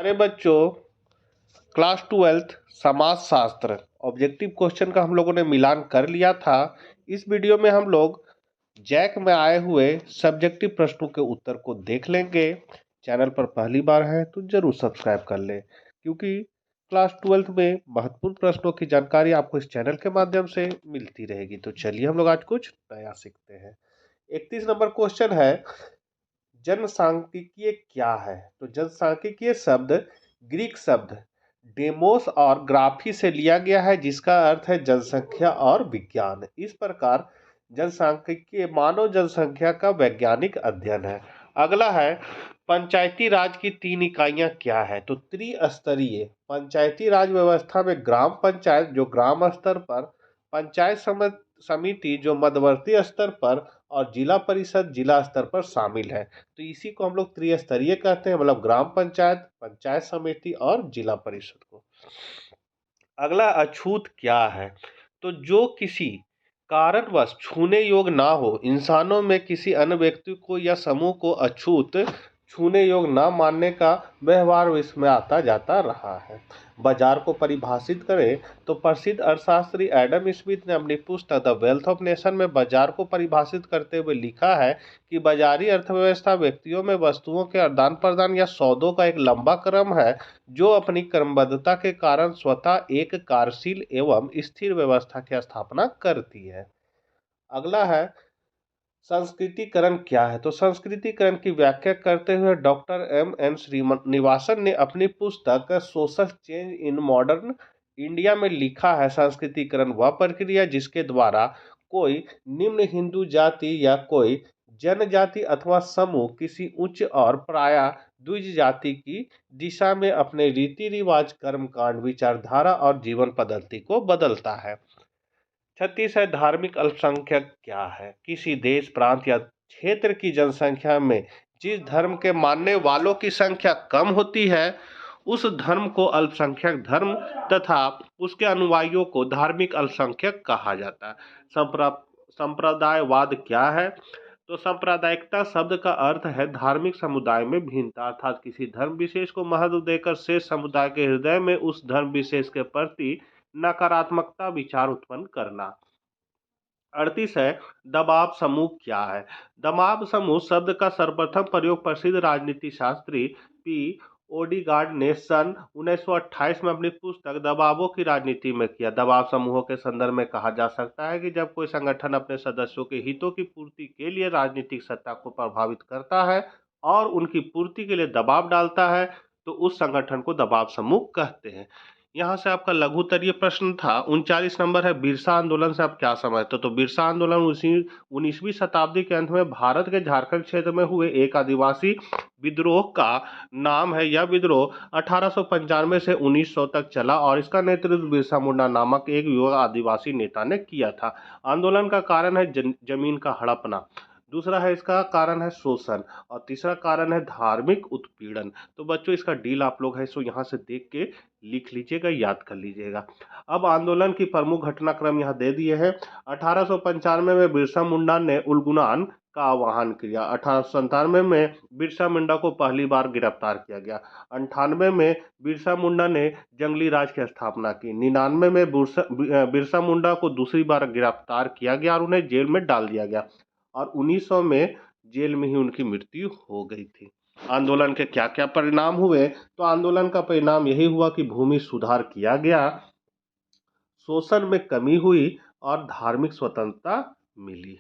अरे बच्चों, class 12th समाज शास्त्र ऑब्जेक्टिव क्वेश्चन का हम लोगों ने मिलान कर लिया था। इस वीडियो में हम लोग जैक में आए हुए सब्जेक्टिव प्रश्नों के उत्तर को देख लेंगे। चैनल पर पहली बार है तो जरूर सब्सक्राइब कर ले, क्योंकि क्लास 12th में महत्वपूर्ण प्रश्नों की जानकारी आपको इस चैनल के माध्यम से मिलती रहेगी। तो चलिए हम लोग आज कुछ नया सीखते हैं। 31 नंबर क्वेश्चन है, जनसांख्यिकीय क्या है? तो जनसांख्यिकीय शब्द ग्रीक शब्द डेमोस और ग्राफी से लिया गया है, जिसका अर्थ है जनसंख्या और विज्ञान। इस प्रकार जनसांख्यिकीय मानव जनसंख्या का वैज्ञानिक अध्ययन है। अगला है, पंचायती राज की 3 इकाइयां क्या है? तो त्रिस्तरीय पंचायती राज व्यवस्था में ग्राम पंचायत जो ग्राम स्तर पर, पंचायत समिति जो मध्यवर्ती स्तर पर, और जिला परिषद जिला स्तर पर शामिल है। तो इसी को हम लोग त्रिस्तरीय कहते हैं, मतलब ग्राम पंचायत, पंचायत समिति और जिला परिषद को। अगला, अछूत क्या है? तो जो किसी कारणवश छूने योग्य ना हो, इंसानों में किसी अन्य व्यक्ति को या समूह को अछूत छूने योग्य ना मानने का व्यवहार इसमें आता जाता रहा है। बाजार को परिभाषित करें तो प्रसिद्ध अर्थशास्त्री एडम स्मिथ ने अपनी पुस्तक द वेल्थ ऑफ नेशन में बाजार को परिभाषित करते हुए लिखा है कि बाजारी अर्थव्यवस्था व्यक्तियों में वस्तुओं के आदान प्रदान या सौदों का एक लंबा क्रम है, जो अपनी क्रमबद्धता के कारण स्वतः एक कार्यशील एवं स्थिर व्यवस्था की स्थापना करती है। अगला है, संस्कृतिकरण क्या है? तो संस्कृतिकरण की व्याख्या करते हुए डॉक्टर M.N. श्रीनिवासन ने अपनी पुस्तक social change in modern India में लिखा है, संस्कृतिकरण वह प्रक्रिया जिसके द्वारा कोई निम्न हिंदू जाति या कोई जनजाति अथवा समूह किसी उच्च और प्रायः द्विज जाति की दिशा में अपने रीति रिवाज, कर्मकांड, विचारधारा और जीवन पद्धति को बदलता है। 36 है, धार्मिक अल्पसंख्यक क्या है? किसी देश, प्रांत या क्षेत्र की जनसंख्या में जिस धर्म के मानने वालों की संख्या कम होती है, उस धर्म को अल्पसंख्यक धर्म तथा उसके अनुयायियों को धार्मिक अल्पसंख्यक कहा जाता है। संप्रदायवाद क्या है? तो सांप्रदायिकता शब्द का अर्थ है धार्मिक समुदाय में भिन्नता, अर्थात किसी धर्म विशेष को महत्व देकर शेष समुदाय के हृदय में उस धर्म विशेष के प्रति नकारात्मकता विचार उत्पन्न करना। 38 है, दबाव समूह क्या है? दबाव समूह शब्द का सर्वप्रथम प्रयोग प्रसिद्ध राजनीति शास्त्री पी ओडिगार्ड ने सन 1928 में अपनी पुस्तक दबावों की राजनीति में किया। दबाव समूहों के संदर्भ में कहा जा सकता है कि जब कोई संगठन अपने सदस्यों के हितों की पूर्ति के लिए राजनीतिक सत्ता को प्रभावित करता है और उनकी पूर्ति के लिए दबाव डालता है, तो उस संगठन को दबाव समूह कहते हैं। यहाँ से आपका लघुत्तरीय प्रश्न था। 39 नंबर है, बिरसा आंदोलन से आप क्या समझते हो? तो बिरसा आंदोलन 19वीं शताब्दी के अंत में भारत के झारखंड क्षेत्र में हुए एक आदिवासी विद्रोह का नाम है। यह विद्रोह 1895 से 1900 तक चला और इसका नेतृत्व बिरसा मुंडा नामक एक युवा आदिवासी नेता ने किया था। आंदोलन का कारण है जमीन का हड़पना, दूसरा है इसका कारण है शोषण, और तीसरा कारण है धार्मिक उत्पीड़न। तो बच्चों, इसका डील आप लोग है सो यहाँ से देख के लिख लीजिएगा, याद कर लीजिएगा। अब आंदोलन की प्रमुख घटनाक्रम यहाँ दे दिए हैं। 1895 में बिरसा मुंडा ने उलगुनान का आह्वान किया। 1897 में बिरसा मुंडा को पहली बार गिरफ्तार किया गया। 98 में बिरसा मुंडा ने जंगली राज की स्थापना की। 99 में बिरसा मुंडा को दूसरी बार गिरफ्तार किया गया और उन्हें जेल में डाल दिया गया, और 1900 में जेल में ही उनकी मृत्यु हो गई थी। आंदोलन के क्या क्या परिणाम हुए? तो आंदोलन का परिणाम यही हुआ कि भूमि सुधार किया गया, शोषण में कमी हुई और धार्मिक स्वतंत्रता मिली।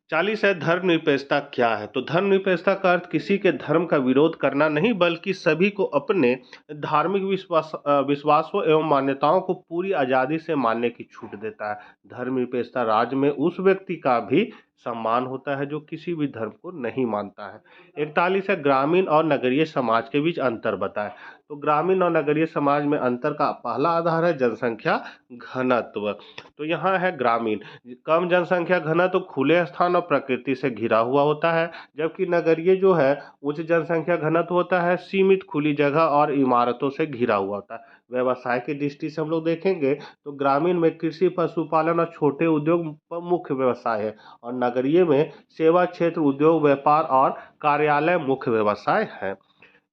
40 है, धर्मनिरपेक्षता क्या है? तो धर्मनिरपेक्षता का अर्थ किसी के धर्म का विरोध करना नहीं, बल्कि सभी को अपने धार्मिक विश्वासों एवं मान्यताओं को पूरी आज़ादी से मानने की छूट देता है। धर्मनिरपेक्षता राज्य में उस व्यक्ति का भी सम्मान होता है जो किसी भी धर्म को नहीं मानता है। 41 है, ग्रामीण और नगरीय समाज के बीच अंतर बताएं। तो ग्रामीण और नगरीय समाज में अंतर का पहला आधार है जनसंख्या घनत्व। तो यहाँ है ग्रामीण, कम जनसंख्या घनत्व खुले स्थान और प्रकृति से घिरा हुआ होता है, जबकि नगरीय जो है उच्च जनसंख्या घनत्व होता है, सीमित खुली जगह और इमारतों से घिरा हुआ होता है। व्यवसाय की दृष्टि से हम लोग देखेंगे तो ग्रामीण में कृषि, पशुपालन और छोटे उद्योग मुख्य व्यवसाय है, और नगरीय में सेवा क्षेत्र, उद्योग, व्यापार और कार्यालय मुख्य व्यवसाय है।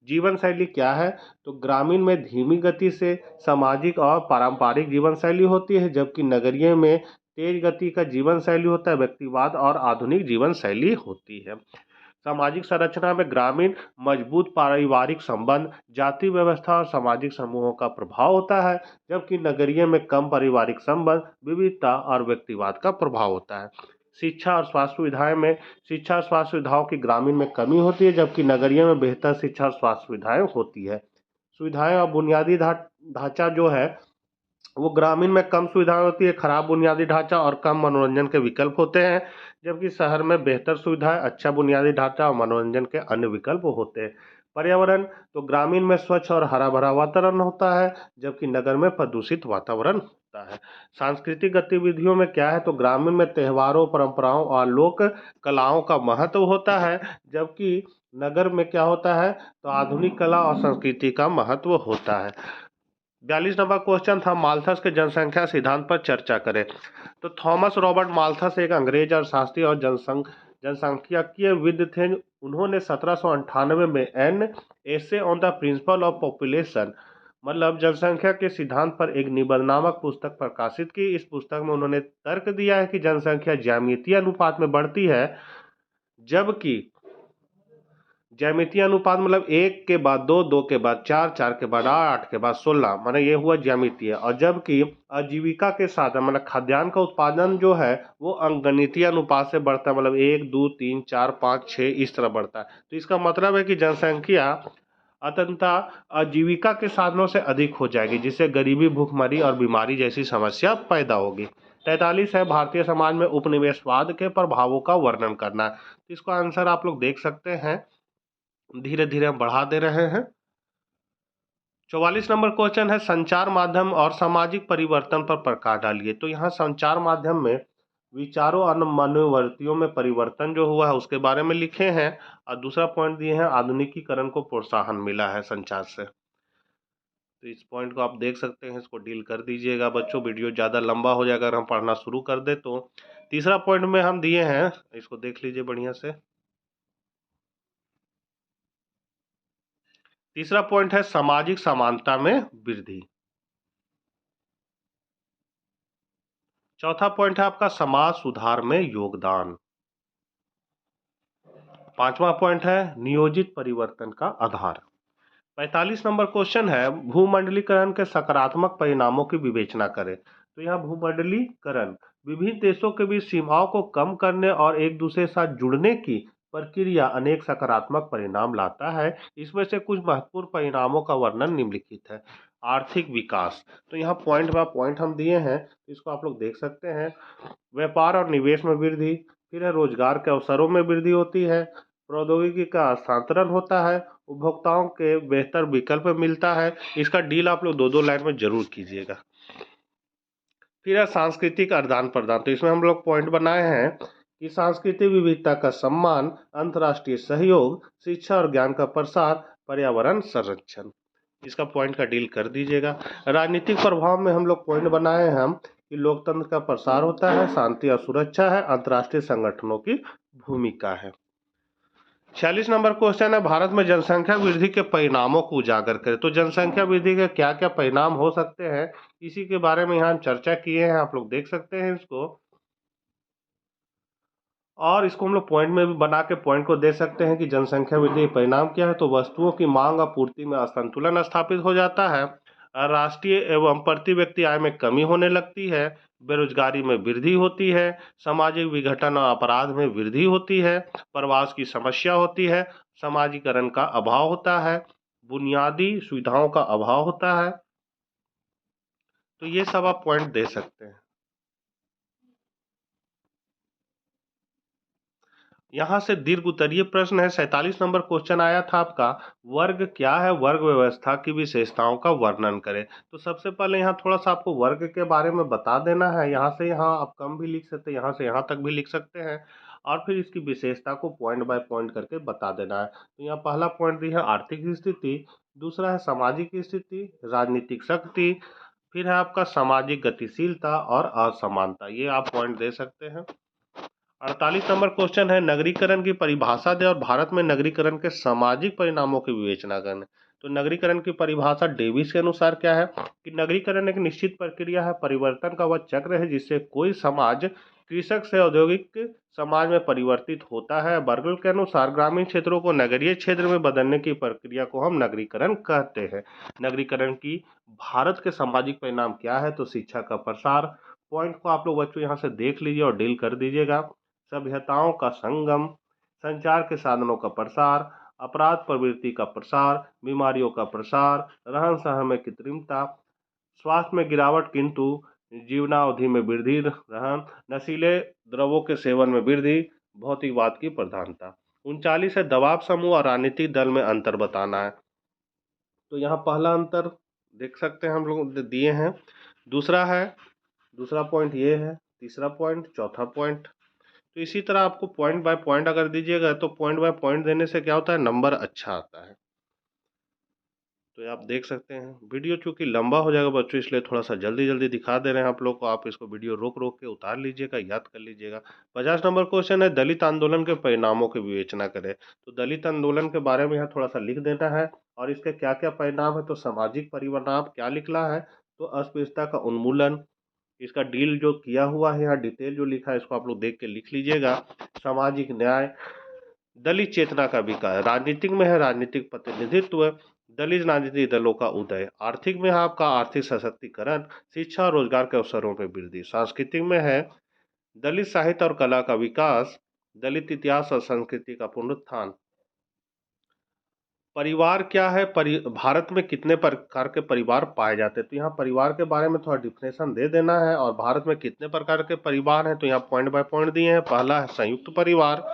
जीवन शैली क्या है? तो ग्रामीण में धीमी गति से सामाजिक और पारंपरिक जीवन शैली होती है, जबकि नगरीय में तेज गति का जीवन शैली होता है, व्यक्तिवाद और आधुनिक जीवन शैली होती है। सामाजिक संरचना में ग्रामीण मजबूत पारिवारिक संबंध, जाति व्यवस्था और सामाजिक समूहों का प्रभाव होता है, जबकि नगरीय में कम पारिवारिक संबंध, विविधता और व्यक्तिवाद का प्रभाव होता है। शिक्षा और स्वास्थ्य सुविधाएं में शिक्षा और स्वास्थ्य सुविधाओं की ग्रामीण में कमी होती है, जबकि नगरीय में बेहतर शिक्षा और स्वास्थ्य सुविधाएं होती है। सुविधाएं और बुनियादी ढांचा जो है वो ग्रामीण में कम सुविधाएं होती है, खराब बुनियादी ढांचा और कम मनोरंजन के विकल्प होते हैं, जबकि शहर में बेहतर सुविधाएं, अच्छा बुनियादी ढांचा और मनोरंजन के अन्य विकल्प होते हैं। पर्यावरण, तो ग्रामीण में स्वच्छ और हरा भरा वातावरण होता है, जबकि नगर में प्रदूषित वातावरण होता है। सांस्कृतिक गतिविधियों में क्या है? तो ग्रामीण में त्योहारों, परंपराओं और लोक कलाओं का महत्व होता है, जबकि नगर में क्या होता है? तो आधुनिक कला और संस्कृति का महत्व होता है। 42 नंबर क्वेश्चन था, माल्थस के जनसंख्या सिद्धांत पर चर्चा करें। तो थॉमस रॉबर्ट माल्थस एक अंग्रेज अर्थशास्त्री और जनसांख्यिकीयविद थे। उन्होंने 1798 में an essay on the principle of population, मतलब जनसंख्या के सिद्धांत पर एक निबंध नामक पुस्तक प्रकाशित की। इस पुस्तक में उन्होंने तर्क दिया है कि जनसंख्या ज्यामितीय अनुपात में बढ़ती है, जबकि ज्यामितीय अनुपात मतलब 1 के बाद 2, 2 के बाद 4, 4 के बाद 8 के बाद 16, माने ये हुआ ज्यामितीय। और जबकि आजीविका के साथ मतलब खाद्यान्न का उत्पादन जो है वो अंकगणितीय अनुपात से बढ़ता है, मतलब 1, 2, 3, 4, 5, 6 इस तरह बढ़ता है। तो इसका मतलब है कि जनसंख्या अंततः आजीविका के साधनों से अधिक हो जाएगी, जिससे गरीबी, भूखमरी और बीमारी जैसी समस्या पैदा होगी। 43 है, भारतीय समाज में उपनिवेशवाद के प्रभावों का वर्णन करना। तो इसका आंसर आप लोग देख सकते हैं, धीरे धीरे हम बढ़ा दे रहे हैं। 44 नंबर क्वेश्चन है, संचार माध्यम और सामाजिक परिवर्तन पर प्रकाश डालिए। तो यहाँ संचार माध्यम में विचारों और मनोवृत्तियों में परिवर्तन जो हुआ है उसके बारे में लिखे हैं, और दूसरा पॉइंट दिए हैं, आधुनिकीकरण को प्रोत्साहन मिला है संचार से। तो इस पॉइंट को आप देख सकते हैं, इसको डील कर दीजिएगा बच्चों, वीडियो ज़्यादा लंबा हो जाएगा अगर हम पढ़ना शुरू कर दे तो। तीसरा पॉइंट में हम दिए हैं, इसको देख लीजिए बढ़िया से। तीसरा पॉइंट है सामाजिक समानता में वृद्धि। चौथा पॉइंट है आपका समाज सुधार में योगदान। पांचवा पॉइंट है नियोजित परिवर्तन का आधार। 45 नंबर क्वेश्चन है, भूमंडलीकरण के सकारात्मक परिणामों की विवेचना करें। तो यहाँ भूमंडलीकरण विभिन्न देशों के बीच सीमाओं को कम करने और एक दूसरे के साथ जुड़ने की प्रक्रिया अनेक सकारात्मक परिणाम लाता है। इसमें से कुछ महत्वपूर्ण परिणामों का वर्णन निम्नलिखित है। आर्थिक विकास, तो यहाँ पॉइंट बाय पॉइंट हम दिए हैं, इसको आप लोग देख सकते हैं। व्यापार और निवेश में वृद्धि, फिर है रोजगार के अवसरों में वृद्धि होती है, प्रौद्योगिकी का हस्तांतरण होता है, उपभोक्ताओं के बेहतर विकल्प मिलता है। इसका डील आप लोग दो दो लाइन में जरूर कीजिएगा। फिर है सांस्कृतिक आदान प्रदान। तो इसमें हम लोग पॉइंट बनाए हैं कि सांस्कृतिक विविधता का सम्मान, अंतर्राष्ट्रीय सहयोग, शिक्षा और ज्ञान का प्रसार, पर्यावरण संरक्षण। इसका पॉइंट का डील कर दीजिएगा। राजनीतिक प्रभाव में हम लोग पॉइंट बनाए हैं हम कि लोकतंत्र का प्रसार होता है, शांति और सुरक्षा है, अंतर्राष्ट्रीय संगठनों की भूमिका है। 46 नंबर क्वेश्चन है, भारत में जनसंख्या वृद्धि के परिणामों को उजागर करें। तो जनसंख्या वृद्धि के क्या क्या परिणाम हो सकते हैं, इसी के बारे में यहाँ हम चर्चा किए हैं, आप लोग देख सकते हैं इसको। और इसको हम लोग पॉइंट में भी बना के पॉइंट को दे सकते हैं कि जनसंख्या वृद्धि के परिणाम क्या है। तो वस्तुओं की मांग और पूर्ति में असंतुलन स्थापित हो जाता है, राष्ट्रीय एवं प्रति व्यक्ति आय में कमी होने लगती है, बेरोजगारी में वृद्धि होती है, सामाजिक विघटन और अपराध में वृद्धि होती है, प्रवास की समस्या होती है, समाजीकरण का अभाव होता है, बुनियादी सुविधाओं का अभाव होता है। तो ये सब आप पॉइंट दे सकते हैं। यहाँ से दीर्घ उत्तरीय प्रश्न है, 47 नंबर क्वेश्चन आया था आपका, वर्ग क्या है, वर्ग व्यवस्था की विशेषताओं का वर्णन करें। तो सबसे पहले यहाँ थोड़ा सा आपको वर्ग के बारे में बता देना है। यहाँ से यहाँ आप कम भी लिख सकते हैं, यहाँ से यहाँ तक भी लिख सकते हैं, और फिर इसकी विशेषता को पॉइंट बाय पॉइंट करके बता देना है। तो यहाँ पहला पॉइंट दी है आर्थिक स्थिति, दूसरा है सामाजिक स्थिति, राजनीतिक शक्ति, फिर है आपका सामाजिक गतिशीलता और असमानता। ये आप पॉइंट दे सकते हैं। 48 नंबर क्वेश्चन है, नगरीकरण की परिभाषा दे और भारत में नगरीकरण के सामाजिक परिणामों की विवेचना करें। तो नगरीकरण की परिभाषा डेविस के अनुसार क्या है कि नगरीकरण एक निश्चित प्रक्रिया है, परिवर्तन का वह चक्र है जिससे कोई समाज कृषक से औद्योगिक समाज में परिवर्तित होता है। बर्गल के अनुसार ग्रामीण क्षेत्रों को नगरीय क्षेत्र में बदलने की प्रक्रिया को हम नगरीकरण कहते हैं। नगरीकरण की भारत के सामाजिक परिणाम क्या है, तो शिक्षा का प्रसार। पॉइंट को आप लोग बच्चों यहाँ से देख लीजिए और डील कर दीजिएगा। सभ्यताओं का संगम, संचार के साधनों का प्रसार, अपराध प्रवृत्ति का प्रसार, बीमारियों का प्रसार, रहन सहन में कृत्रिमता, स्वास्थ्य में गिरावट किंतु जीवनावधि में वृद्धि, रहन नशीले द्रव्यों के सेवन में वृद्धि, भौतिकवाद की प्रधानता। 39 है, दबाव समूह और राजनीतिक दल में अंतर बताना है। तो यहाँ पहला अंतर देख सकते हैं हम लोग दिए हैं। दूसरा पॉइंट ये है, तीसरा पॉइंट, चौथा पॉइंट। तो इसी तरह आपको पॉइंट बाय पॉइंट अगर दीजिएगा तो पॉइंट बाय पॉइंट देने से क्या होता है, नंबर अच्छा आता है। तो ये आप देख सकते हैं। वीडियो चूंकि लंबा हो जाएगा बच्चों, इसलिए थोड़ा सा जल्दी जल्दी दिखा दे रहे हैं आप लोग को। आप इसको वीडियो रोक रोक के उतार लीजिएगा, याद कर लीजिएगा। 50 नंबर क्वेश्चन है, दलित आंदोलन के परिणामों की विवेचना करें। तो दलित आंदोलन के बारे में यहाँ थोड़ा सा लिख देना है और इसके क्या क्या परिणाम है। तो सामाजिक परिणाम क्या लिखना है, तो अस्पृश्यता का उन्मूलन, इसका डील जो किया हुआ है यहाँ डिटेल जो लिखा है इसको आप लोग देख के लिख लीजिएगा। सामाजिक न्याय, दलित चेतना का विकास, राजनीतिक में है राजनीतिक प्रतिनिधित्व, दलित राजनीतिक दलों का उदय, आर्थिक में है आपका आर्थिक सशक्तिकरण, शिक्षा और रोजगार के अवसरों में वृद्धि, सांस्कृतिक में है दलित साहित्य और कला का विकास, दलित इतिहास और संस्कृति का पुनरुत्थान। परिवार क्या है, भारत में कितने प्रकार के परिवार पाए जाते हैं। तो यहाँ परिवार के बारे में थोड़ा डिफिनेशन दे देना है। और भारत में कितने प्रकार के परिवार हैं, तो यहाँ पॉइंट बाय पॉइंट दिए हैं। पहला है संयुक्त परिवार,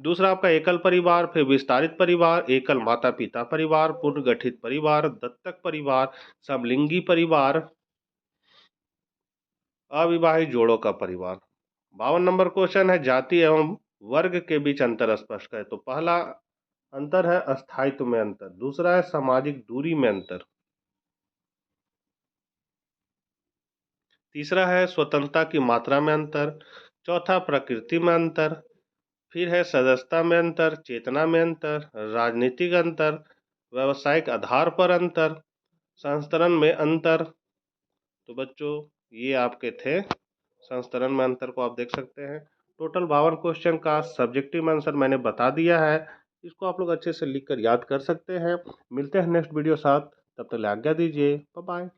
दूसरा आपका एकल परिवार, फिर विस्तारित परिवार, एकल माता पिता परिवार, पुनर्गठित परिवार, दत्तक परिवार, समलिंगी परिवार, अविवाहित जोड़ों का परिवार। 52 नंबर क्वेश्चन है, जाति एवं वर्ग के बीच अंतर स्पष्ट है। तो पहला अंतर है अस्थायित्व में अंतर, दूसरा है सामाजिक दूरी में अंतर, तीसरा है स्वतंत्रता की मात्रा में अंतर, चौथा प्रकृति में अंतर, फिर है सदस्यता में अंतर, चेतना में अंतर, राजनीतिक अंतर, व्यावसायिक आधार पर अंतर, संस्तरण में अंतर। तो बच्चों ये आपके थे संस्तरण में अंतर को आप देख सकते हैं। टोटल 52 क्वेश्चन का सब्जेक्टिव आंसर मैंने बता दिया है। इसको आप लोग अच्छे से लिख कर याद कर सकते हैं। मिलते हैं नेक्स्ट वीडियो साथ, तब तक आज्ञा दीजिए, बाय बाय।